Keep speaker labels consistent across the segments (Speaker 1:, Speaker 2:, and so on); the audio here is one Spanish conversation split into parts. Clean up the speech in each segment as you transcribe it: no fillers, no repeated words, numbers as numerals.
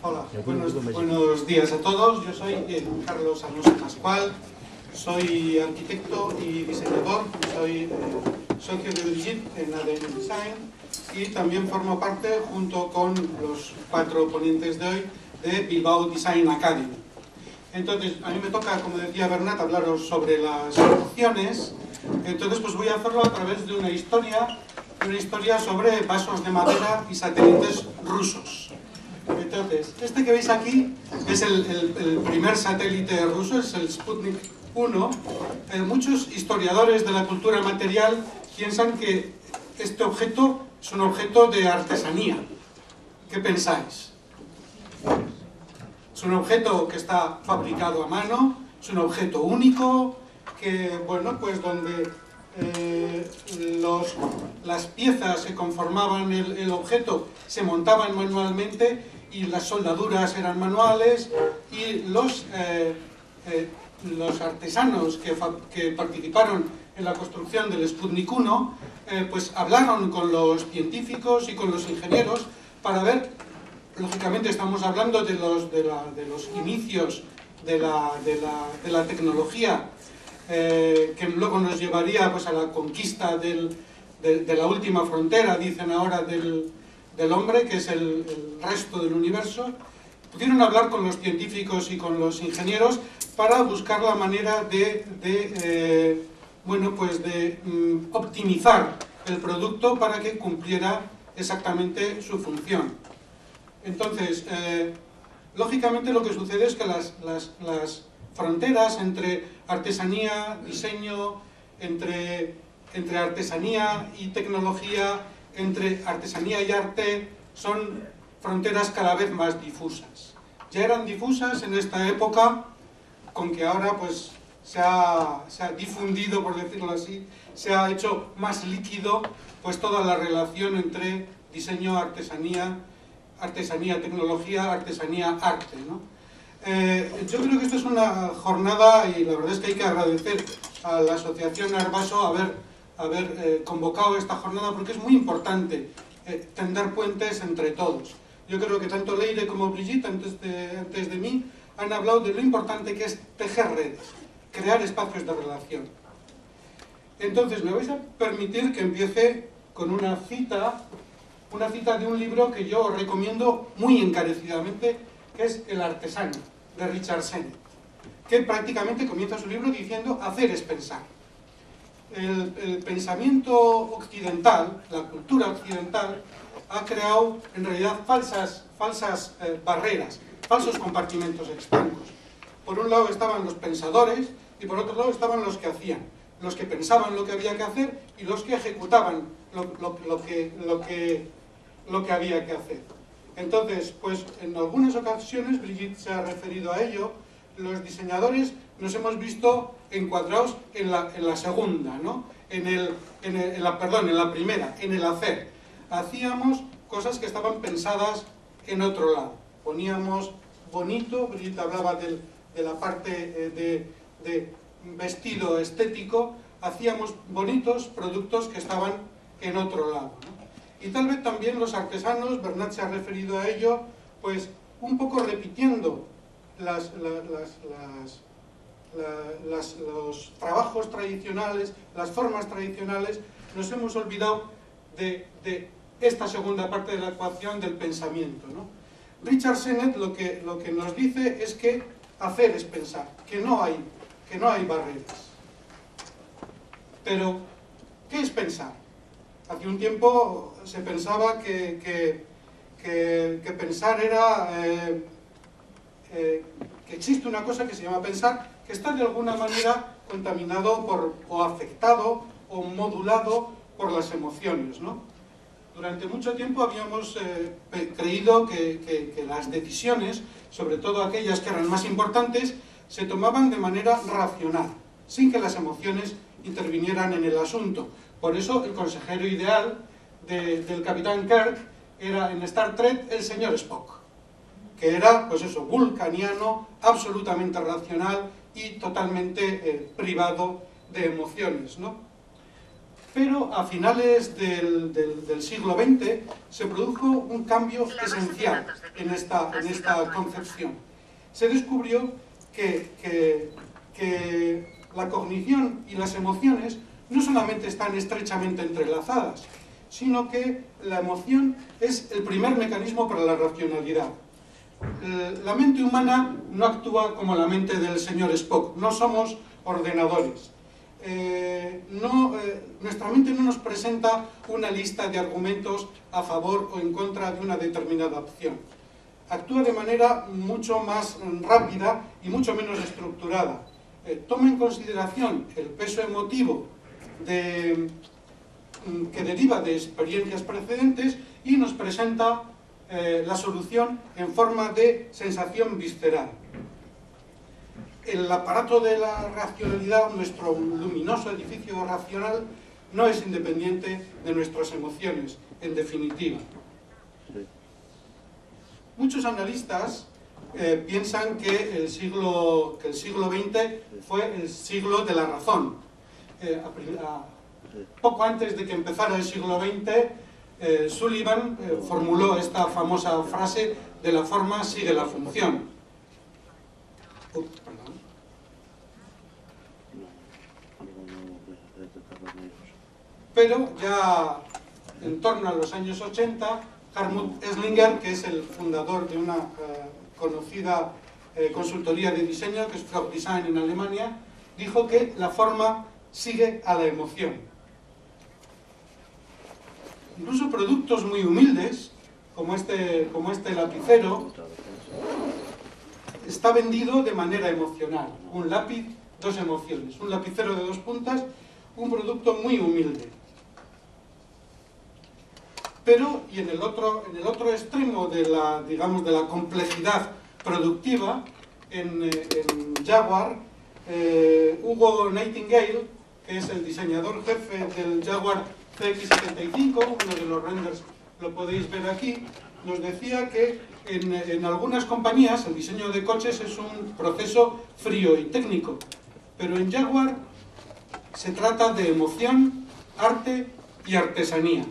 Speaker 1: Hola, buenos días a todos. Yo soy Carlos Alonso Pascual, soy arquitecto y diseñador, soy socio de Brigitte en ADN Design y también formo parte, junto con los 4 ponentes de hoy, de Bilbao Design Academy. Entonces, a mí me toca, como decía Bernat, hablaros sobre las emociones. Entonces, pues voy a hacerlo a través de una historia sobre vasos de madera y satélites rusos. Entonces, este que veis aquí es el primer satélite ruso, es el Sputnik 1. Muchos historiadores de la cultura material piensan que este objeto es un objeto de artesanía. ¿Qué pensáis? Es un objeto que está fabricado a mano, es un objeto único, que, bueno, pues donde las piezas que conformaban el objeto se montaban manualmente y las soldaduras eran manuales, y los artesanos que participaron en la construcción del Sputnik 1 pues hablaron con los científicos y con los ingenieros para ver. Lógicamente estamos hablando de los inicios de la tecnología, que luego nos llevaría pues a la conquista de la última frontera, dicen ahora, del hombre, que es el resto del universo. Pudieron hablar con los científicos y con los ingenieros para buscar la manera de optimizar el producto para que cumpliera exactamente su función. Entonces, lógicamente lo que sucede es que las fronteras entre artesanía, diseño, entre artesanía y tecnología, entre artesanía y arte, son fronteras cada vez más difusas. Ya eran difusas en esta época, con que ahora pues se ha difundido, por decirlo así, se ha hecho más líquido pues toda la relación entre diseño, artesanía, tecnología, artesanía, arte, ¿no? Yo creo que esta es una jornada, y la verdad es que hay que agradecer a la Asociación Arbaso haber convocado esta jornada, porque es muy importante tender puentes entre todos. Yo creo que tanto Leire como Brigitte, antes de mí, han hablado de lo importante que es tejer redes, crear espacios de relación. Entonces, me vais a permitir que empiece con una cita de un libro que yo recomiendo muy encarecidamente, que es El artesano, de Richard Sennett, que prácticamente comienza su libro diciendo: hacer es pensar. El pensamiento occidental, la cultura occidental, ha creado en realidad falsas barreras, falsos compartimentos estancos. Por un lado estaban los pensadores y por otro lado estaban los que hacían, los que pensaban lo que había que hacer y los que ejecutaban lo que había que hacer. Entonces, pues en algunas ocasiones, Brigitte se ha referido a ello, los diseñadores nos hemos visto encuadrados en la segunda, ¿no? en la primera, en el hacer. Hacíamos cosas que estaban pensadas en otro lado. Poníamos bonito, Brigitte hablaba de la parte de vestido estético, hacíamos bonitos productos que estaban en otro lado, ¿no? Y tal vez también los artesanos, Bernat se ha referido a ello, pues un poco repitiendo los trabajos tradicionales, las formas tradicionales, nos hemos olvidado de esta segunda parte de la ecuación del pensamiento, ¿no? Richard Sennett lo que nos dice es que hacer es pensar, que no hay barreras. Pero, ¿qué es pensar? Hace un tiempo se pensaba que pensar era que existe una cosa que se llama pensar, que está de alguna manera contaminado o afectado o modulado por las emociones, ¿no? Durante mucho tiempo habíamos creído que las decisiones, sobre todo aquellas que eran más importantes, se tomaban de manera racional, sin que las emociones intervinieran en el asunto. Por eso el consejero ideal del capitán Kirk era en Star Trek el señor Spock, que era, pues eso, vulcaniano, absolutamente racional y totalmente privado de emociones, ¿no? Pero a finales del siglo XX se produjo un cambio esencial en esta concepción. Se descubrió que la cognición y las emociones no solamente están estrechamente entrelazadas, sino que la emoción es el primer mecanismo para la racionalidad. La mente humana no actúa como la mente del señor Spock, no somos ordenadores. Nuestra mente no nos presenta una lista de argumentos a favor o en contra de una determinada opción. Actúa de manera mucho más rápida y mucho menos estructurada. Toma en consideración el peso emotivo que deriva de experiencias precedentes y nos presenta la solución en forma de sensación visceral. El aparato de la racionalidad, nuestro luminoso edificio racional, no es independiente de nuestras emociones, en definitiva. Muchos analistas piensan que el siglo XX fue el siglo de la razón. Poco antes de que empezara el siglo XX, Sullivan formuló esta famosa frase de la forma sigue la función. Pero ya en torno a los años 80, Hartmut Esslinger, que es el fundador de una conocida consultoría de diseño, que es Frog Design en Alemania, dijo que la forma sigue a la emoción. Incluso productos muy humildes, como este lapicero, está vendido de manera emocional. Un lápiz, dos emociones. Un lapicero de 2 puntas, un producto muy humilde. Pero, y en el otro extremo de la, digamos, de la complejidad productiva, en Jaguar, Hugo Nightingale, que es el diseñador jefe del Jaguar CX-75, uno de los renders lo podéis ver aquí, nos decía que en algunas compañías el diseño de coches es un proceso frío y técnico, pero en Jaguar se trata de emoción, arte y artesanía.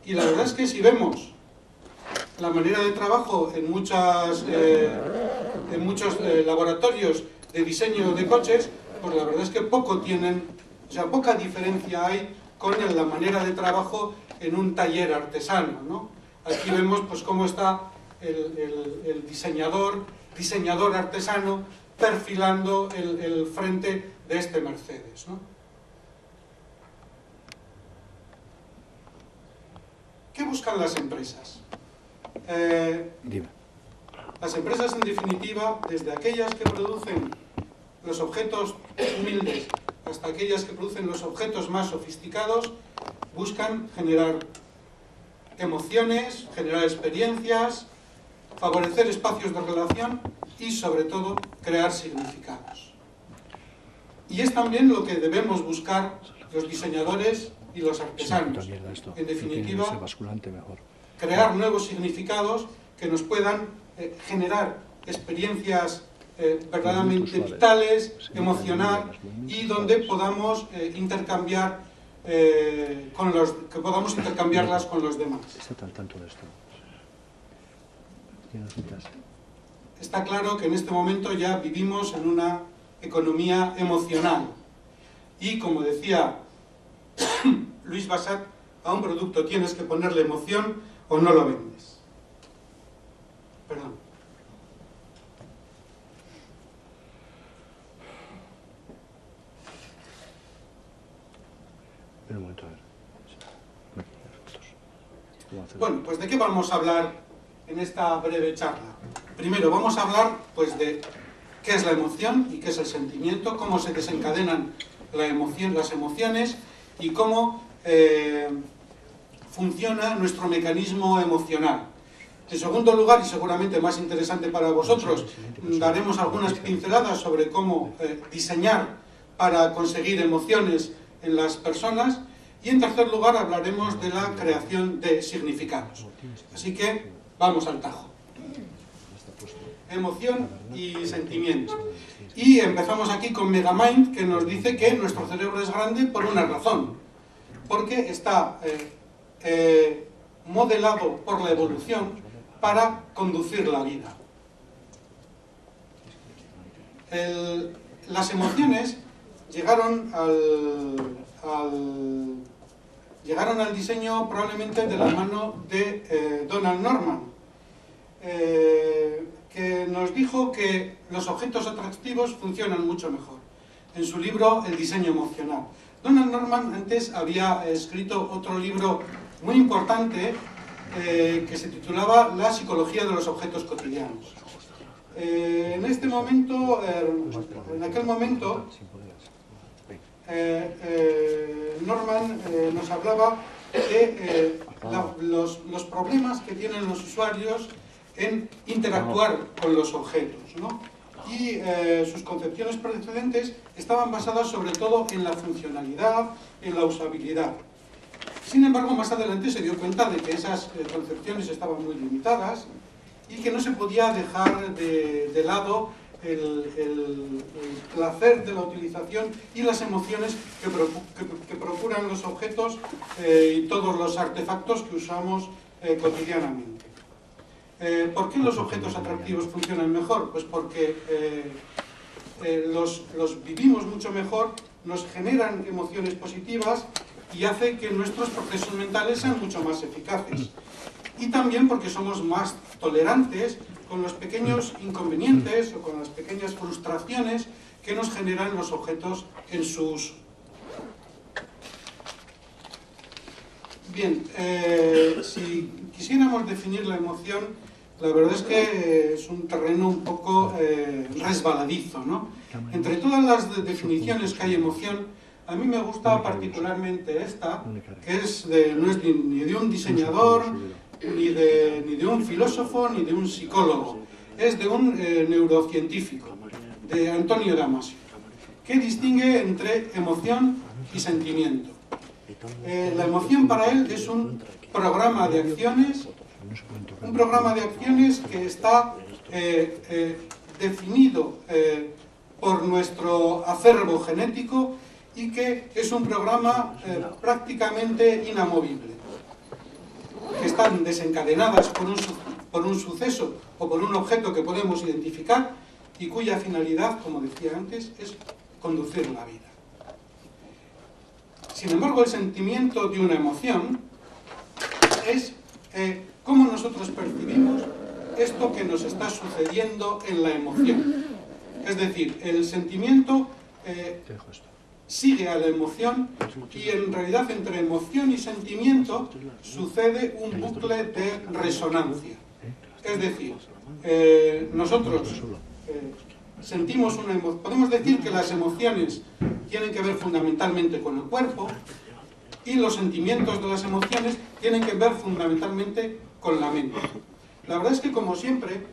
Speaker 1: Y la verdad es que si vemos la manera de trabajo en muchos laboratorios de diseño de coches, pues la verdad es que poca diferencia hay con la manera de trabajo en un taller artesano, ¿no? Aquí vemos pues cómo está el diseñador artesano perfilando el frente de este Mercedes, ¿no? ¿Qué buscan las empresas? Las empresas, en definitiva, desde aquellas que producen los objetos humildes hasta aquellas que producen los objetos más sofisticados, buscan generar emociones, generar experiencias, favorecer espacios de relación y, sobre todo, crear significados. Y es también lo que debemos buscar los diseñadores y los artesanos. En definitiva, crear nuevos significados que nos puedan generar experiencias verdaderamente vitales, emocionar, y donde podamos intercambiarlas con los demás. Está claro que en este momento ya vivimos en una economía emocional. Y como decía Luis Bassat, a un producto tienes que ponerle emoción o no lo vendes. Perdón. Bueno, pues ¿de qué vamos a hablar en esta breve charla? Primero vamos a hablar pues de qué es la emoción y qué es el sentimiento, cómo se desencadenan las emociones y cómo funciona nuestro mecanismo emocional. En segundo lugar, y seguramente más interesante para vosotros, daremos algunas pinceladas sobre cómo diseñar para conseguir emociones en las personas. Y en tercer lugar hablaremos de la creación de significados. Así que vamos al tajo. emoción y sentimiento. Y empezamos aquí con Megamind, que nos dice que nuestro cerebro es grande por una razón, porque está modelado por la evolución para conducir la vida. Las emociones llegaron al diseño probablemente de la mano de Donald Norman, que nos dijo que los objetos atractivos funcionan mucho mejor, en su libro El diseño emocional. Donald Norman antes había escrito otro libro muy importante que se titulaba La psicología de los objetos cotidianos. En aquel momento, Norman nos hablaba de los problemas que tienen los usuarios en interactuar con los objetos, ¿no? Y sus concepciones precedentes estaban basadas sobre todo en la funcionalidad, en la usabilidad. Sin embargo, más adelante se dio cuenta de que esas concepciones estaban muy limitadas y que no se podía dejar de lado el placer de la utilización y las emociones que procuran los objetos y todos los artefactos que usamos cotidianamente. ¿Por qué los objetos atractivos funcionan mejor? Pues porque los vivimos mucho mejor, nos generan emociones positivas y hace que nuestros procesos mentales sean mucho más eficaces. Y también porque somos más tolerantes con los pequeños inconvenientes o con las pequeñas frustraciones que nos generan los objetos en su uso. Bien, si quisiéramos definir la emoción, la verdad es que es un terreno un poco resbaladizo, ¿no? Entre todas las definiciones que hay emoción, a mí me gusta particularmente esta, que no es ni de un diseñador, ni de un filósofo, ni de un psicólogo. Es de un neurocientífico, de Antonio Damasio, que distingue entre emoción y sentimiento. La emoción para él es un programa de acciones que está definido por nuestro acervo genético y que es un programa prácticamente inamovible, que están desencadenadas por un suceso o por un objeto que podemos identificar y cuya finalidad, como decía antes, es conducir la vida. Sin embargo, el sentimiento de una emoción es cómo nosotros percibimos esto que nos está sucediendo en la emoción. Es decir, el sentimiento sigue a la emoción y en realidad entre emoción y sentimiento sucede un bucle de resonancia. Es decir, nosotros sentimos una emoción. Podemos decir que las emociones tienen que ver fundamentalmente con el cuerpo y los sentimientos de las emociones tienen que ver fundamentalmente con la mente. La verdad es que, como siempre,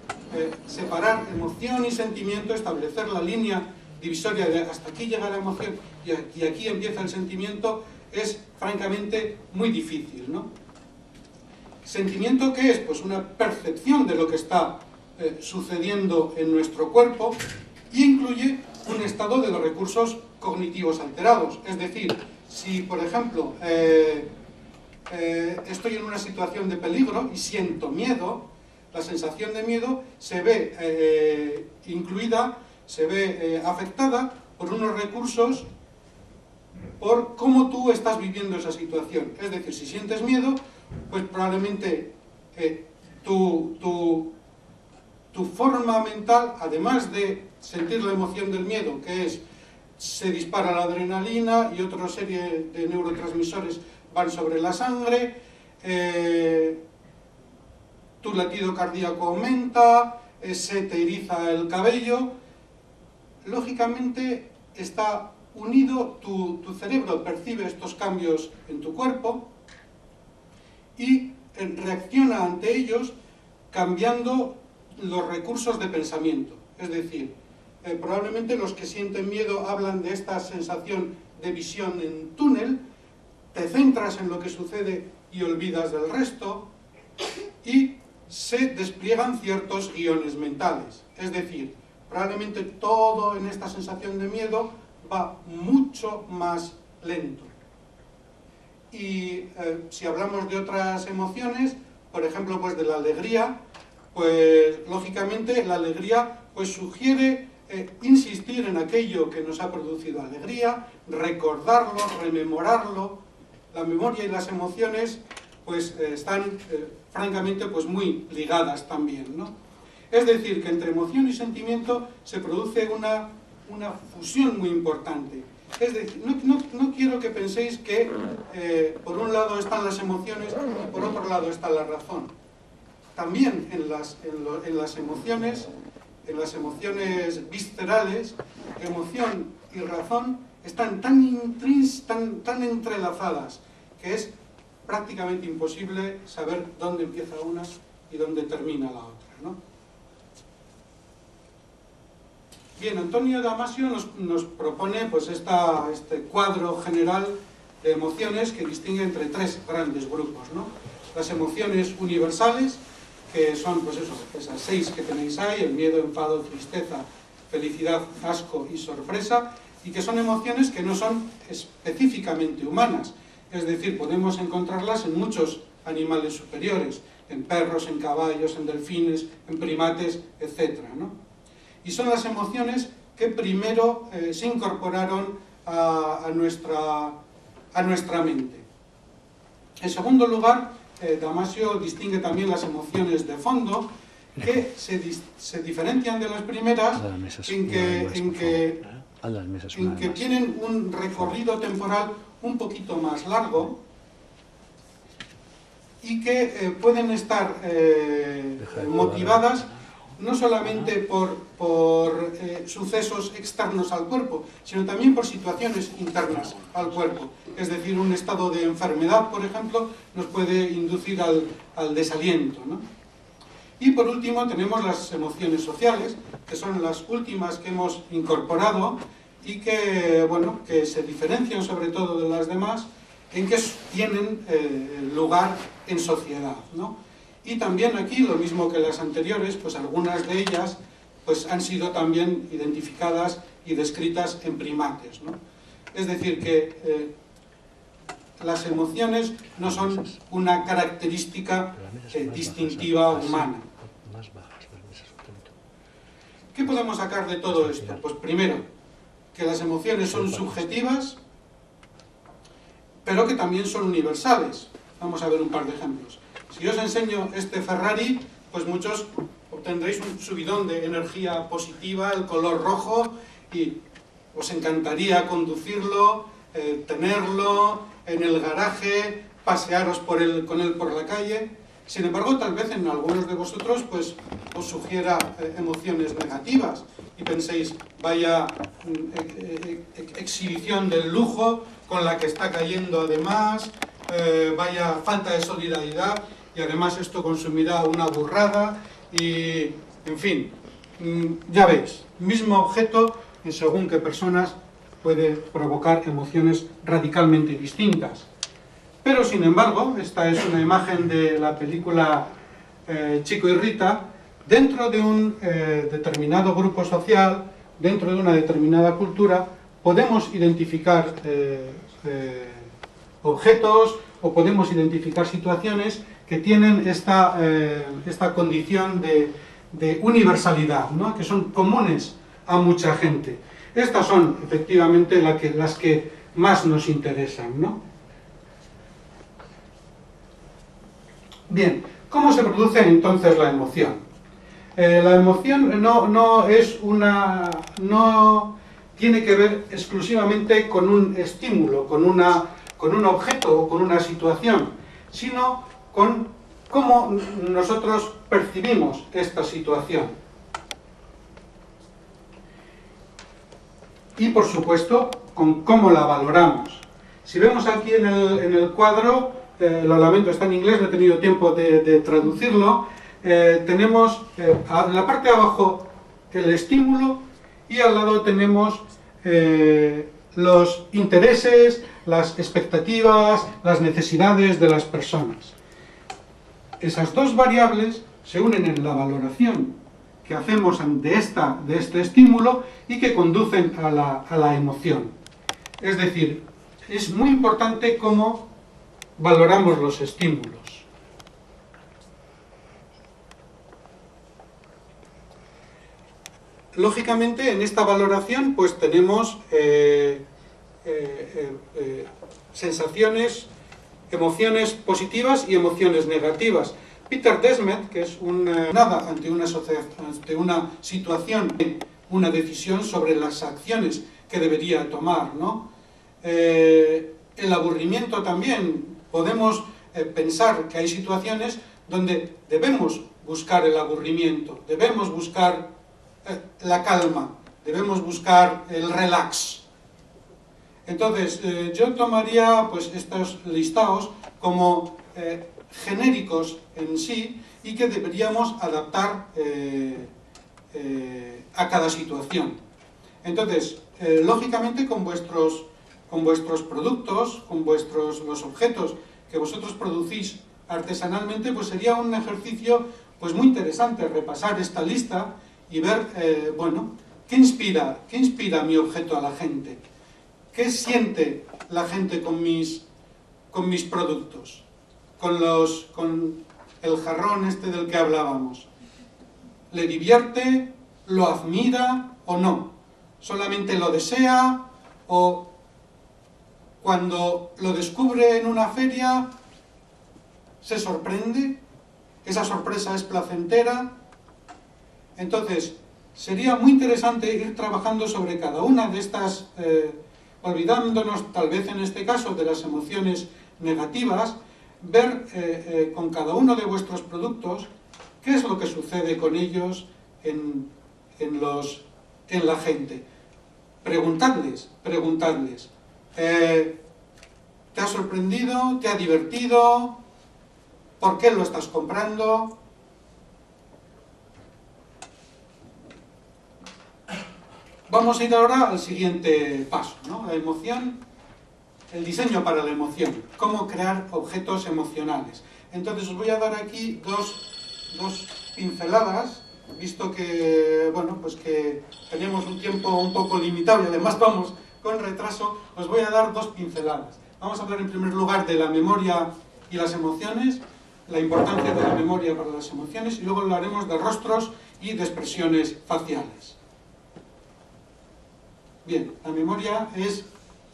Speaker 1: separar emoción y sentimiento, establecer la línea divisoria de hasta aquí llega la emoción y aquí empieza el sentimiento, es francamente muy difícil, ¿no? ¿Sentimiento qué es? Pues una percepción de lo que está sucediendo en nuestro cuerpo y incluye un estado de los recursos cognitivos alterados. Es decir, si por ejemplo estoy en una situación de peligro y siento miedo, la sensación de miedo se ve afectada por unos recursos, por cómo tú estás viviendo esa situación. Es decir, si sientes miedo, pues probablemente tu forma mental, además de sentir la emoción del miedo, que es, se dispara la adrenalina y otra serie de neurotransmisores van sobre la sangre, tu latido cardíaco aumenta, se te eriza el cabello. Lógicamente está unido, tu cerebro percibe estos cambios en tu cuerpo y reacciona ante ellos cambiando los recursos de pensamiento. Es decir, probablemente los que sienten miedo hablan de esta sensación de visión en túnel, te centras en lo que sucede y olvidas del resto, y se despliegan ciertos guiones mentales. Es decir, probablemente todo en esta sensación de miedo va mucho más lento. Y si hablamos de otras emociones, por ejemplo, pues de la alegría, pues lógicamente la alegría pues sugiere insistir en aquello que nos ha producido alegría, recordarlo, rememorarlo. La memoria y las emociones pues están francamente pues muy ligadas también, ¿no? Es decir, que entre emoción y sentimiento se produce una fusión muy importante. Es decir, no quiero que penséis que por un lado están las emociones y por otro lado está la razón. También en las emociones viscerales, emoción y razón están tan entrelazadas que es prácticamente imposible saber dónde empieza una y dónde termina la otra, ¿no? Bien, Antonio Damasio nos propone pues este cuadro general de emociones que distingue entre tres grandes grupos, ¿no? Las emociones universales, que son pues eso, esas 6 que tenéis ahí: el miedo, enfado, tristeza, felicidad, asco y sorpresa, y que son emociones que no son específicamente humanas, es decir, podemos encontrarlas en muchos animales superiores, en perros, en caballos, en delfines, en primates, etc., ¿no? Y son las emociones que primero se incorporaron a nuestra mente. En segundo lugar, Damasio distingue también las emociones de fondo, que se diferencian de las primeras en que tienen un recorrido temporal un poquito más largo y que pueden estar motivadas no solamente por sucesos externos al cuerpo, sino también por situaciones internas al cuerpo. Es decir, un estado de enfermedad, por ejemplo, nos puede inducir al desaliento, ¿no? Y por último tenemos las emociones sociales, que son las últimas que hemos incorporado y que, bueno, que se diferencian sobre todo de las demás en que tienen lugar en sociedad, ¿no? Y también aquí, lo mismo que las anteriores, pues algunas de ellas pues han sido también identificadas y descritas en primates, ¿no? Es decir, que las emociones no son una característica distintiva humana. ¿Qué podemos sacar de todo esto? Pues primero, que las emociones son subjetivas, pero que también son universales. Vamos a ver un par de ejemplos. Si yo os enseño este Ferrari, pues muchos obtendréis un subidón de energía positiva, el color rojo, y os encantaría conducirlo, tenerlo en el garaje, pasearos con él por la calle. Sin embargo, tal vez en algunos de vosotros pues os sugiera emociones negativas y penséis, vaya exhibición del lujo con la que está cayendo además, vaya falta de solidaridad, y además esto consumirá una burrada y, en fin, ya veis, mismo objeto en según qué personas puede provocar emociones radicalmente distintas. Pero sin embargo, esta es una imagen de la película Chico y Rita. Dentro de un determinado grupo social, dentro de una determinada cultura, podemos identificar objetos o podemos identificar situaciones que tienen esta condición de universalidad, ¿no? Que son comunes a mucha gente. Estas son efectivamente las que más nos interesan, ¿no? Bien, ¿cómo se produce entonces la emoción? La emoción no tiene que ver exclusivamente con un estímulo, con un objeto o con una situación, sino con cómo nosotros percibimos esta situación. Y por supuesto, con cómo la valoramos. Si vemos aquí en el cuadro, lo lamento, está en inglés, no he tenido tiempo de traducirlo, tenemos en la parte de abajo el estímulo y al lado tenemos los intereses, las expectativas, las necesidades de las personas. Esas dos variables se unen en la valoración que hacemos de este estímulo y que conducen a la emoción. Es decir, es muy importante cómo valoramos los estímulos. Lógicamente, en esta valoración pues tenemos sensaciones, emociones positivas y emociones negativas. Peter Desmet, que es nada ante una situación, una decisión sobre las acciones que debería tomar, ¿no? El aburrimiento también, podemos pensar que hay situaciones donde debemos buscar el aburrimiento, debemos buscar la calma, debemos buscar el relax. Entonces, yo tomaría pues estos listados como genéricos en sí y que deberíamos adaptar a cada situación. Entonces, lógicamente con vuestros productos, con los objetos que vosotros producís artesanalmente, pues sería un ejercicio pues muy interesante repasar esta lista y ver, bueno, ¿qué inspira mi objeto a la gente? ¿Qué siente la gente con mis productos? Con el jarrón este del que hablábamos. ¿Le divierte? ¿Lo admira o no? ¿Solamente lo desea? ¿O cuando lo descubre en una feria se sorprende? ¿Esa sorpresa es placentera? Entonces, sería muy interesante ir trabajando sobre cada una de estas, olvidándonos tal vez en este caso de las emociones negativas, ver con cada uno de vuestros productos qué es lo que sucede con ellos en la gente. Preguntadles, ¿te ha sorprendido? ¿Te ha divertido? ¿Por qué lo estás comprando? Vamos a ir ahora al siguiente paso, ¿no? La emoción, el diseño para la emoción, cómo crear objetos emocionales. Entonces os voy a dar aquí dos pinceladas, visto que, bueno, pues que tenemos un tiempo un poco limitado y además vamos con retraso, os voy a dar dos pinceladas. Vamos a hablar en primer lugar de la memoria y las emociones, la importancia de la memoria para las emociones, y luego hablaremos de rostros y de expresiones faciales. Bien, la memoria es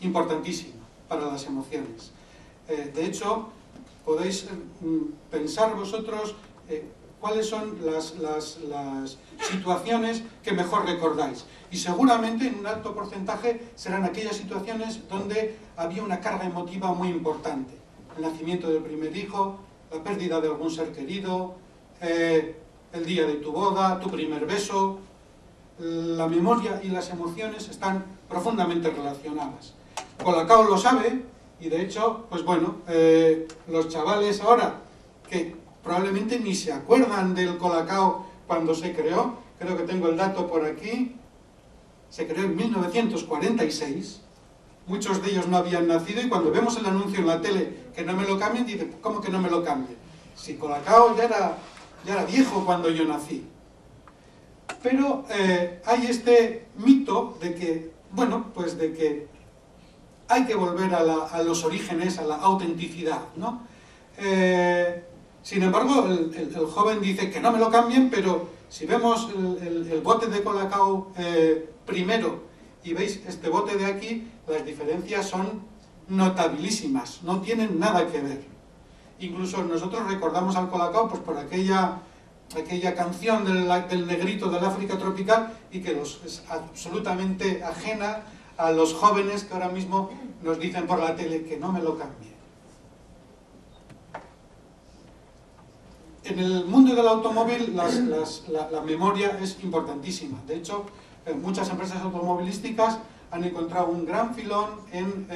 Speaker 1: importantísima para las emociones. De hecho, podéis pensar vosotros cuáles son las situaciones que mejor recordáis. Y seguramente en un alto porcentaje serán aquellas situaciones donde había una carga emotiva muy importante. El nacimiento del primer hijo, la pérdida de algún ser querido, el día de tu boda, tu primer beso. La memoria y las emociones están profundamente relacionadas. Colacao lo sabe y de hecho, pues bueno, los chavales ahora que probablemente ni se acuerdan del Colacao cuando se creó, creo que tengo el dato por aquí, se creó en 1946, muchos de ellos no habían nacido y cuando vemos el anuncio en la tele que no me lo cambien, dicen, ¿cómo que no me lo cambien? Si Colacao ya era viejo cuando yo nací. Pero hay este mito de que, bueno, pues de que hay que volver a los orígenes, a la autenticidad, ¿no? Sin embargo, el joven dice que no me lo cambien, pero si vemos el bote de Colacao primero y veis este bote de aquí, las diferencias son notabilísimas, no tienen nada que ver. Incluso nosotros recordamos al Colacao pues por aquella canción del negrito del África tropical y que es absolutamente ajena a los jóvenes que ahora mismo nos dicen por la tele que no me lo cambien. En el mundo del automóvil la memoria es importantísima. De hecho, muchas empresas automovilísticas han encontrado un gran filón en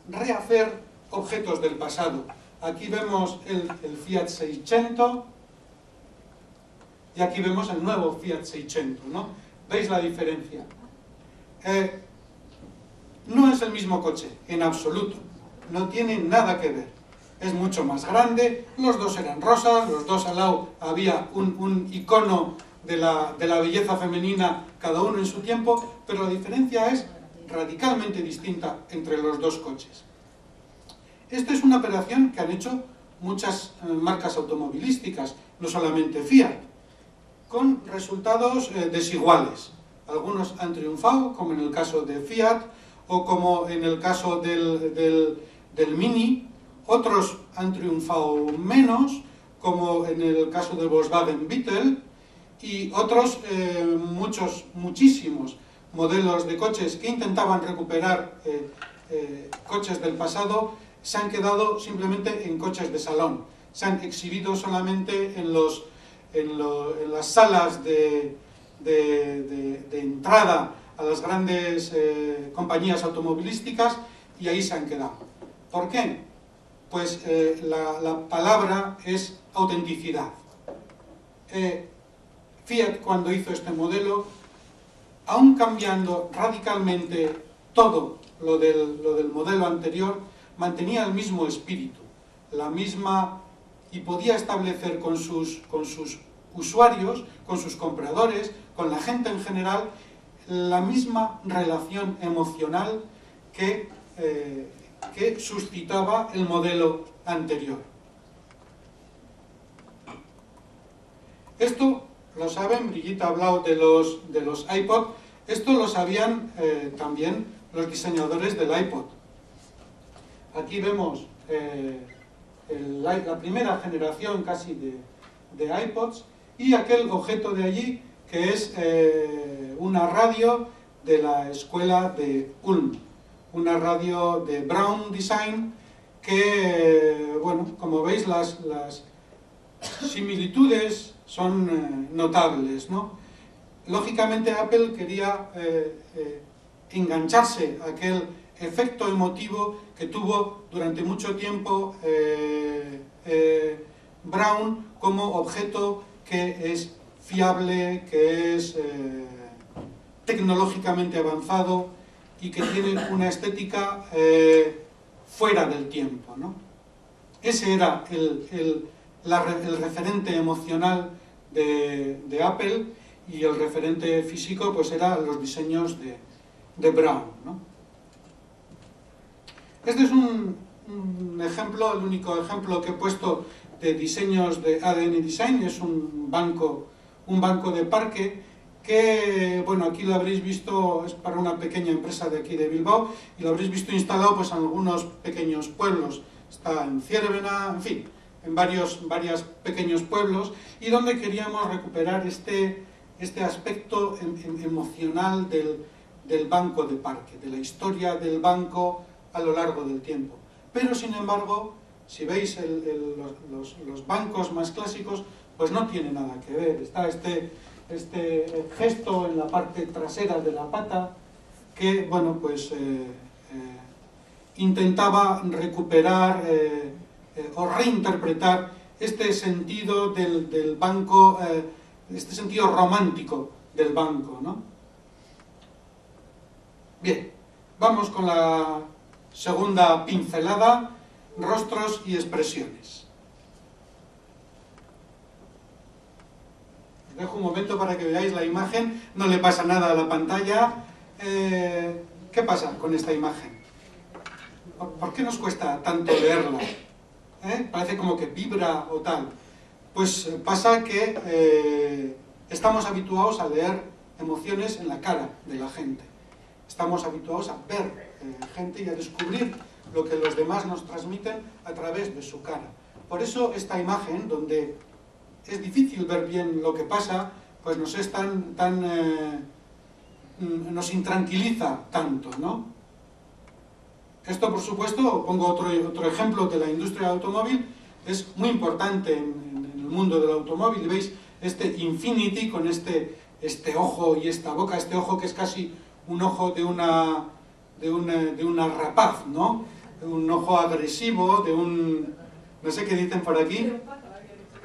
Speaker 1: rehacer objetos del pasado. Aquí vemos el Fiat 600 y aquí vemos el nuevo Fiat 600, ¿no? ¿Veis la diferencia? No es el mismo coche, en absoluto. No tiene nada que ver. es mucho más grande, los dos eran rosas, los dos al lado había un icono de la belleza femenina, cada uno en su tiempo, pero la diferencia es radicalmente distinta entre los dos coches. Esta es una operación que han hecho muchas marcas automovilísticas, no solamente Fiat, con resultados desiguales. Algunos han triunfado, como en el caso de Fiat, o como en el caso del Mini. Otros han triunfado menos, como en el caso del Volkswagen Beetle, y otros, muchísimos modelos de coches que intentaban recuperar coches del pasado, se han quedado simplemente en coches de salón. Se han exhibido solamente en las salas de entrada a las grandes compañías automovilísticas, y ahí se han quedado. ¿Por qué? Pues la palabra es autenticidad. Fiat, cuando hizo este modelo, aún cambiando radicalmente todo lo del modelo anterior, mantenía el mismo espíritu, la misma, y podía establecer con sus usuarios, con sus compradores, con la gente en general, la misma relación emocional que suscitaba el modelo anterior. Esto lo saben, Brigitte ha hablado de los iPod, esto lo sabían también los diseñadores del iPod. Aquí vemos la primera generación casi de iPods, y aquel objeto de allí que es una radio de la escuela de Ulm, una radio de Brown Design que, bueno, como veis las similitudes son notables, ¿no? Lógicamente Apple quería engancharse a aquel efecto emotivo que tuvo durante mucho tiempo Brown como objeto que es fiable, que es tecnológicamente avanzado y que tiene una estética fuera del tiempo, ¿no? Ese era el referente emocional de Apple, y el referente físico pues eran los diseños de Brown, ¿no? Este es un ejemplo, el único ejemplo que he puesto de diseños de ADN Design. Es un banco de parque que, bueno, aquí lo habréis visto, es para una pequeña empresa de aquí de Bilbao, y lo habréis visto instalado pues en algunos pequeños pueblos. Está en Ciervena, en fin, en varios pequeños pueblos, y donde queríamos recuperar este aspecto emocional del banco de parque, de la historia del banco a lo largo del tiempo. Pero sin embargo, si veis los bancos más clásicos, pues no tiene nada que ver. Está este gesto en la parte trasera de la pata que, bueno, pues intentaba recuperar o reinterpretar este sentido del banco, este sentido romántico del banco, ¿no? Bien, vamos con la segunda pincelada: rostros y expresiones. Os dejo un momento para que veáis la imagen, no le pasa nada a la pantalla. ¿Qué pasa con esta imagen? ¿Por qué nos cuesta tanto leerla? Parece como que vibra o tal. Pues pasa que estamos habituados a leer emociones en la cara de la gente. Estamos habituados a ver gente y a descubrir lo que los demás nos transmiten a través de su cara. Por eso esta imagen, donde es difícil ver bien lo que pasa, pues nos es nos intranquiliza tanto, ¿no? Esto, por supuesto, pongo otro ejemplo de la industria del automóvil, es muy importante en el mundo del automóvil. Veis este Infiniti con este ojo y esta boca, este ojo que es casi un ojo de una rapaz, ¿no? Un ojo agresivo, no sé qué dicen por aquí.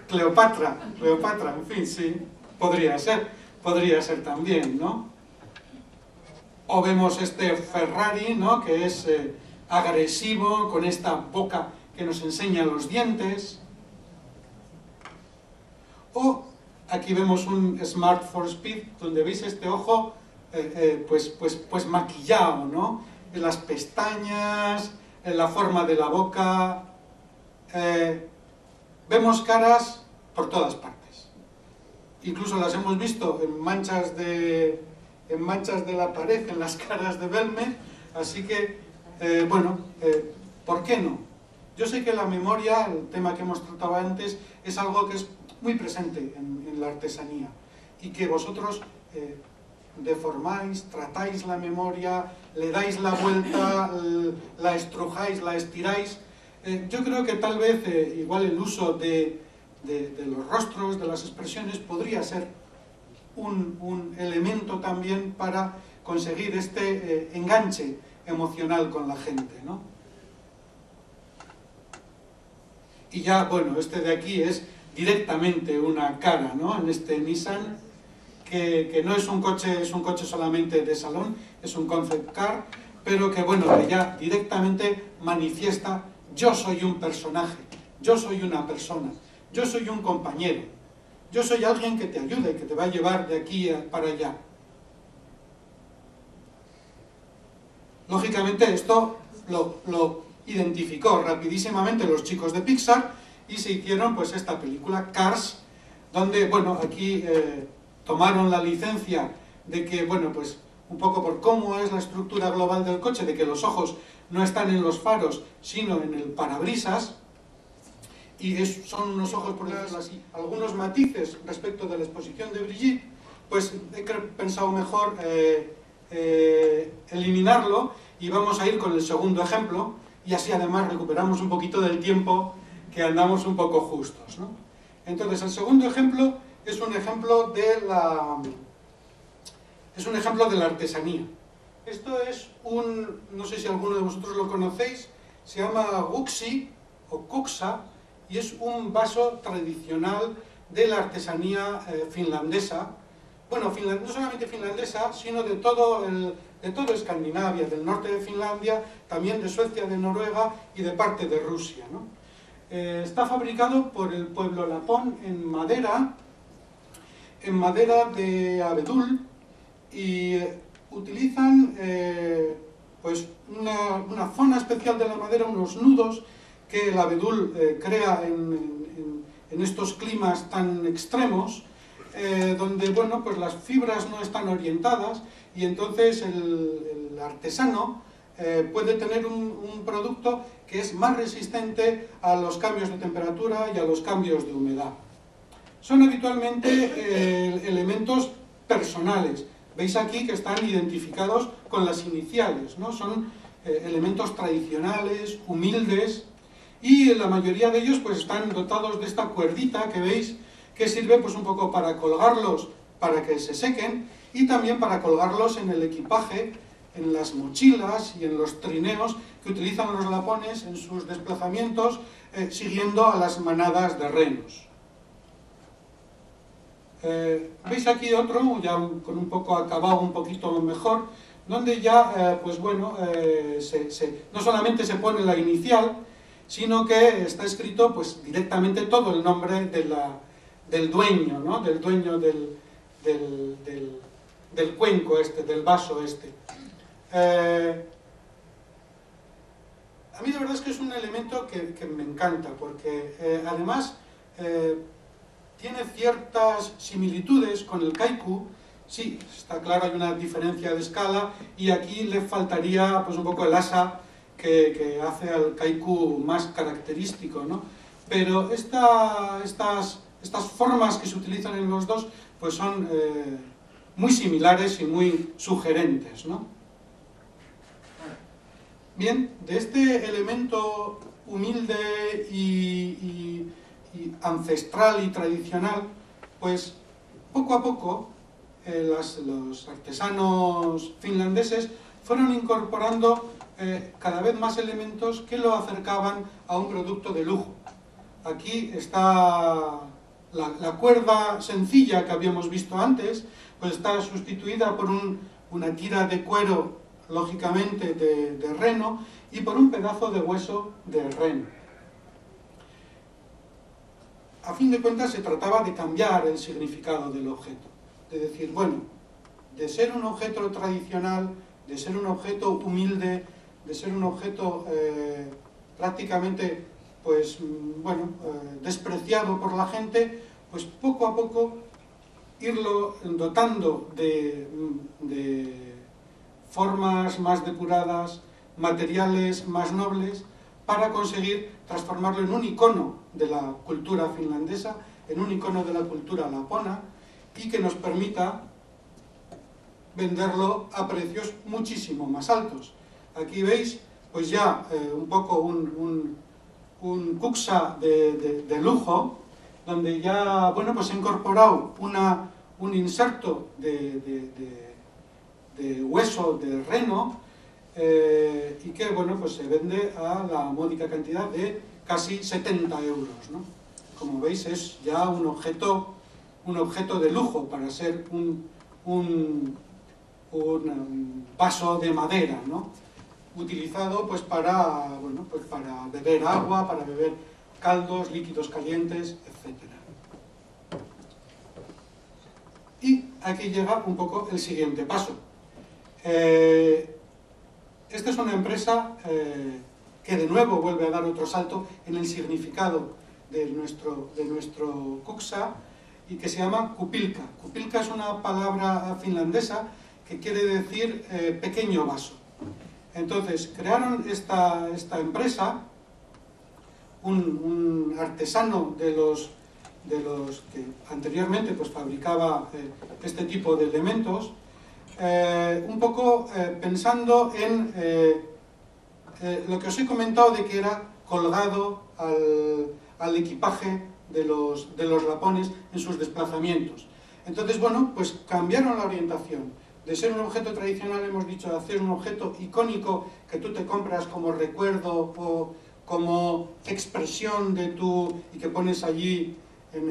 Speaker 1: Cleopatra, en fin, sí, podría ser también, ¿no? O vemos este Ferrari, ¿no? Que es agresivo, con esta boca que nos enseña los dientes. O aquí vemos un Smart for Speed, donde veis este ojo pues maquillado, ¿no? Las pestañas, la forma de la boca. Vemos caras por todas partes. Incluso las hemos visto en manchas de la pared, en las caras de Belmez. Así que, ¿por qué no? Yo sé que la memoria, el tema que hemos tratado antes, es algo que es muy presente en la artesanía y que vosotros deformáis, tratáis la memoria, le dais la vuelta, la estrujáis, la estiráis. Yo creo que tal vez igual el uso de los rostros, de las expresiones, podría ser un elemento también para conseguir este enganche emocional con la gente, ¿no? Y ya, bueno, este de aquí es directamente una cara, ¿no? En este Nissan, que no es un coche solamente de salón, es un concept car, pero que, bueno, que ya directamente manifiesta: yo soy un personaje, yo soy una persona, yo soy un compañero, yo soy alguien que te ayuda y que te va a llevar de aquí para allá. Lógicamente esto lo identificó rapidísimamente los chicos de Pixar y se hicieron pues esta película, Cars, donde, bueno, aquí tomaron la licencia de que, bueno, pues un poco por cómo es la estructura global del coche, de que los ojos no están en los faros, sino en el parabrisas, y son unos ojos, por decirlo así, algunos matices respecto de la exposición de Brigitte, pues he pensado mejor eliminarlo, y vamos a ir con el segundo ejemplo, y así además recuperamos un poquito del tiempo, que andamos un poco justos, ¿no? Entonces, el segundo ejemplo es un ejemplo de la artesanía. Esto es no sé si alguno de vosotros lo conocéis, se llama Guxi o Kuxa, y es un vaso tradicional de la artesanía finlandesa. Bueno, no solamente finlandesa, sino de todo Escandinavia, del norte de Finlandia, también de Suecia, de Noruega y de parte de Rusia, ¿no? Está fabricado por el pueblo lapón en madera de abedul, y utilizan pues una zona especial de la madera, unos nudos que el abedul crea en estos climas tan extremos, donde, bueno, pues las fibras no están orientadas, y entonces el artesano puede tener un producto que es más resistente a los cambios de temperatura y a los cambios de humedad. Son habitualmente elementos personales. Veis aquí que están identificados con las iniciales, ¿no? Son elementos tradicionales, humildes, y la mayoría de ellos pues están dotados de esta cuerdita que veis, que sirve pues un poco para colgarlos, para que se sequen, y también para colgarlos en el equipaje, en las mochilas y en los trineos que utilizan los lapones en sus desplazamientos, siguiendo a las manadas de renos. Veis aquí otro, ya con un poco acabado un poquito mejor, donde ya, pues bueno, no solamente se pone la inicial, sino que está escrito pues directamente todo el nombre del dueño, ¿no? Del dueño del cuenco este, del vaso este. A mí la verdad es que es un elemento que me encanta, porque además tiene ciertas similitudes con el kaiku. Sí, está claro, hay una diferencia de escala, y aquí le faltaría pues un poco el asa que hace al kaiku más característico, ¿no? Pero estas formas que se utilizan en los dos pues son muy similares y muy sugerentes, ¿no? Bien, de este elemento humilde y ancestral y tradicional, pues poco a poco los artesanos finlandeses fueron incorporando cada vez más elementos que lo acercaban a un producto de lujo. Aquí está la cuerda sencilla que habíamos visto antes, pues está sustituida por una tira de cuero, lógicamente de reno, y por un pedazo de hueso de reno. a fin de cuentas se trataba de cambiar el significado del objeto. De decir, bueno, de ser un objeto tradicional, de ser un objeto humilde, de ser un objeto prácticamente, pues, bueno, despreciado por la gente, pues poco a poco irlo dotando de formas más depuradas, materiales más nobles, para conseguir transformarlo en un icono de la cultura finlandesa, en un icono de la cultura lapona, y que nos permita venderlo a precios muchísimo más altos. Aquí veis pues ya un poco un kuksa de lujo, donde ya, bueno, pues he incorporado un inserto de hueso de reno, y que, bueno, pues se vende a la módica cantidad de casi 70 euros, ¿no? Como veis, es ya un objeto de lujo para ser un vaso de madera, ¿no? Utilizado pues para, bueno, pues para beber agua, para beber caldos, líquidos calientes, etc. Y aquí llega un poco el siguiente paso. Esta es una empresa que de nuevo vuelve a dar otro salto en el significado de nuestro kuksa, y que se llama Kupilka. Kupilka es una palabra finlandesa que quiere decir pequeño vaso. Entonces, crearon esta empresa, un artesano de los que anteriormente pues, fabricaba este tipo de elementos, un poco pensando en lo que os he comentado de que era colgado al equipaje de los lapones en sus desplazamientos. Entonces, bueno, pues cambiaron la orientación. De ser un objeto tradicional, hemos dicho, de hacer un objeto icónico que tú te compras como recuerdo o como expresión de y que pones allí en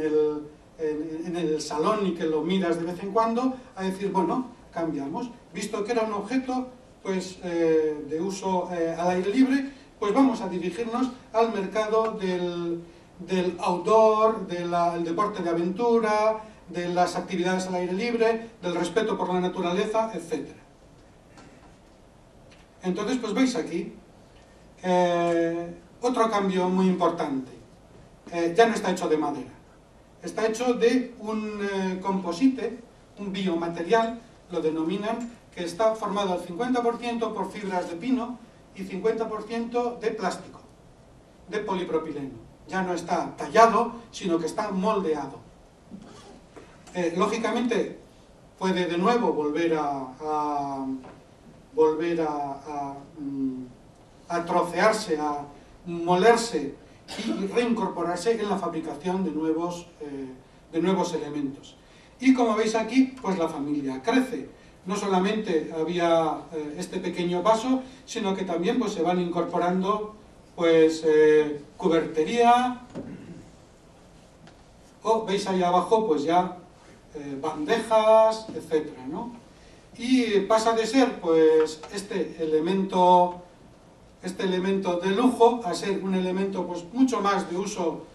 Speaker 1: el salón y que lo miras de vez en cuando, a decir, bueno, cambiamos. Visto que era un objeto pues, de uso al aire libre, pues vamos a dirigirnos al mercado del outdoor, del deporte de aventura, de las actividades al aire libre, del respeto por la naturaleza, etc. Entonces, pues veis aquí otro cambio muy importante. Ya no está hecho de madera, está hecho de un composite, un biomaterial, lo denominan, que está formado al 50% por fibras de pino y 50% de plástico, de polipropileno. Ya no está tallado, sino que está moldeado. Lógicamente puede de nuevo volver a trocearse, a molerse y reincorporarse en la fabricación de nuevos elementos. Y como veis aquí, pues la familia crece. No solamente había este pequeño vaso, sino que también pues, se van incorporando pues, cubertería, o veis ahí abajo pues ya bandejas, etcétera, ¿no? Y pasa de ser pues este elemento de lujo a ser un elemento pues mucho más de uso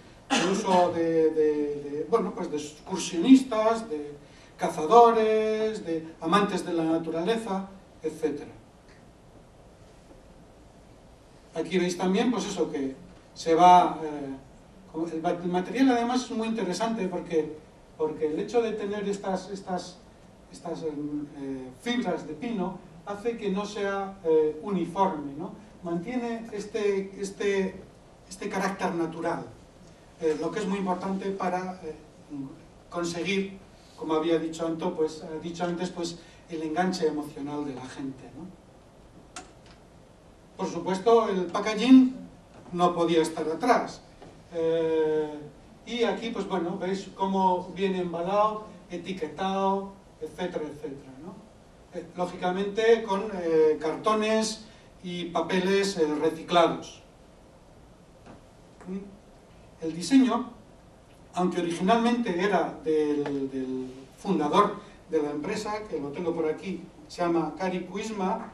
Speaker 1: bueno, pues de excursionistas, de cazadores, de amantes de la naturaleza, etcétera. Aquí veis también pues eso, que se va el material además es muy interesante porque el hecho de tener estas fibras de pino hace que no sea uniforme, ¿no? Mantiene este carácter natural, lo que es muy importante para conseguir, como había dicho antes, pues, el enganche emocional de la gente, ¿no? Por supuesto, el packaging no podía estar atrás. Y aquí, pues bueno, veis cómo viene embalado, etiquetado, etcétera, etcétera, ¿no? Lógicamente con cartones y papeles reciclados. El diseño, aunque originalmente era del fundador de la empresa, que lo tengo por aquí, se llama Kari Kuisma,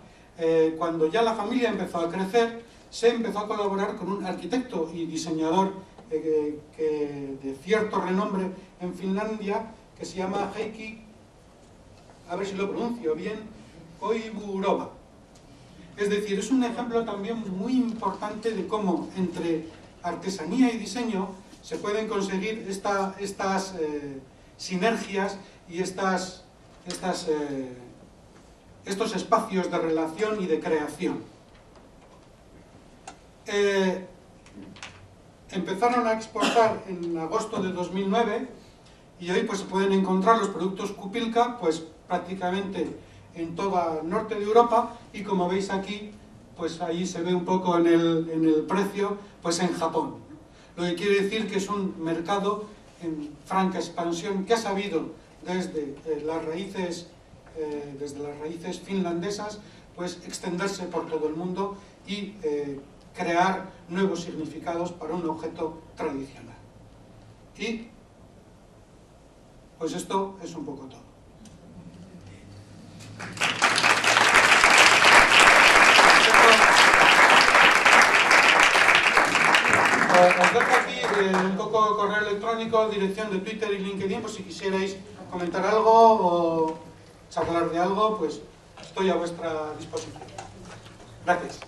Speaker 1: cuando ya la familia empezó a crecer, se empezó a colaborar con un arquitecto y diseñador de cierto renombre en Finlandia, que se llama Heikki, a ver si lo pronuncio bien, Koivuorova. Es decir, es un ejemplo también muy importante de cómo entre artesanía y diseño se pueden conseguir estas sinergias y estos espacios de relación y de creación. Empezaron a exportar en agosto de 2009 y hoy pues se pueden encontrar los productos Kupilka pues prácticamente en toda el norte de Europa, y como veis aquí, pues ahí se ve un poco en el precio, pues en Japón. Lo que quiere decir que es un mercado en franca expansión que ha sabido desde las raíces finlandesas, pues extenderse por todo el mundo y crear nuevos significados para un objeto tradicional. Y pues esto es un poco todo. Os dejo aquí un poco correo electrónico, dirección de Twitter y LinkedIn, por si quisierais comentar algo o charlar de algo, pues estoy a vuestra disposición. Gracias.